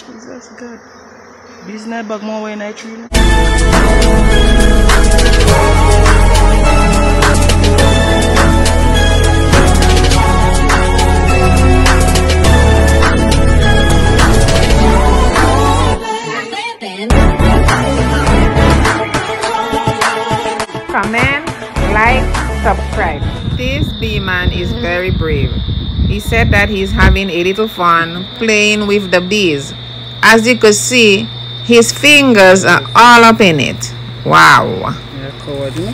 Jesus God. These night bag more way night tree. Comment, like, subscribe. This bee man is very brave. He said that he's having a little fun playing with the bees. As you could see, his fingers are all up in it. Wow. Yeah, coward, you know?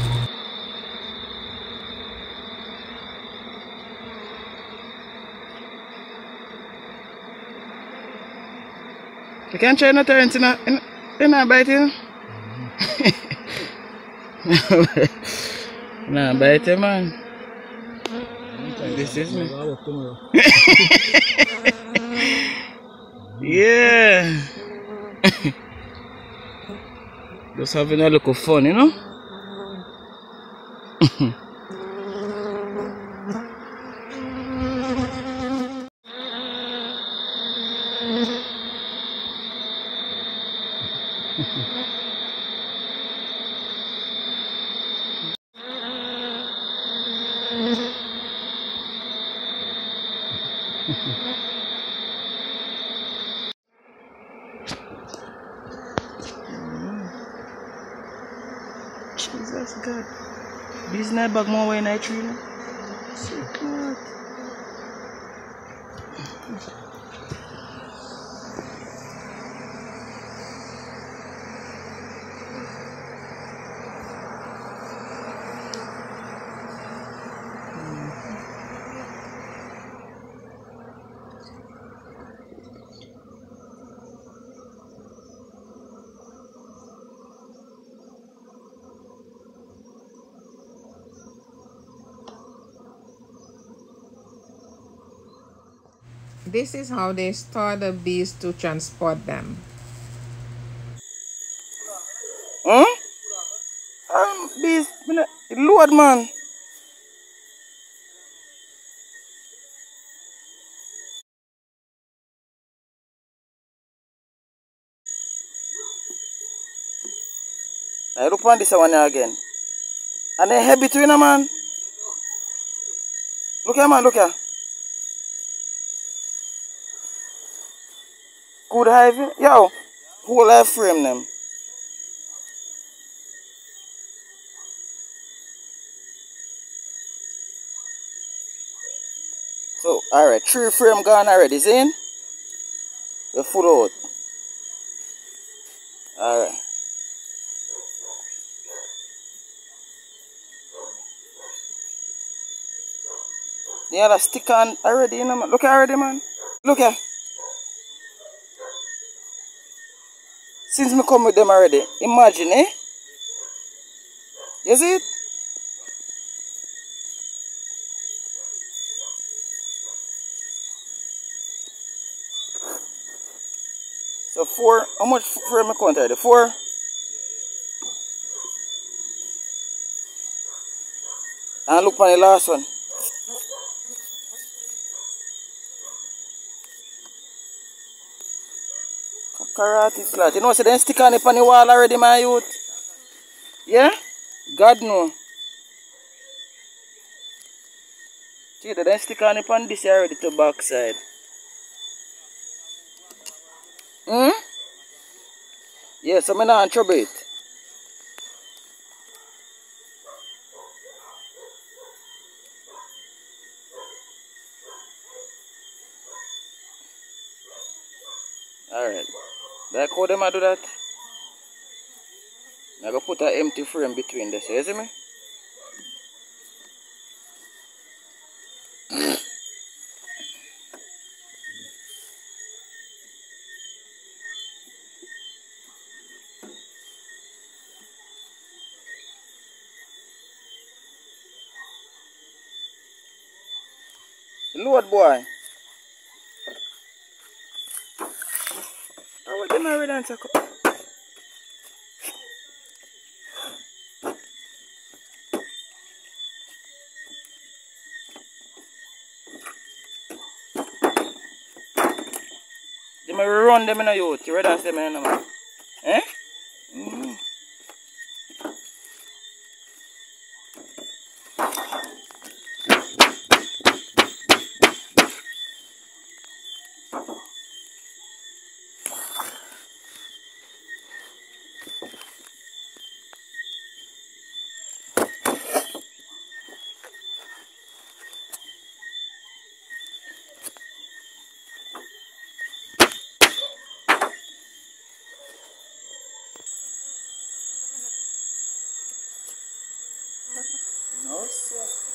You can't try not to turn in a bite, you know? Nah, bite it, man. This is me. Yeah. Just having a look of fun, you know? Jesus God. These night bag more way night tree. God. This is how they store the bees to transport them. Huh? Bees, Lord, man. I look on this one again. And they heavy to you, man. Look here, man, look here. Good hive. Yo, whole life frame them. So, alright, 3 frame gone already, see? We're full out. Alright. The other stick on already, you know, man. Look here already, man. Look here. Since me come with them already, imagine, eh? You see it? So 4, how much frame me count already? 4? And look on the last one. Karate flat. You know, so then stick on it on the wall already, my youth. Yeah? God no. See, they then stick on it on this already to backside. Hmm? Yeah, so I'm not in trouble it. Alright. Like how them I do that? I'm going to put an empty frame between this, you see me? Lord boy. I want them already answer. me run them in a youth. You ready to say me, man? Eh? Mm. No, sir.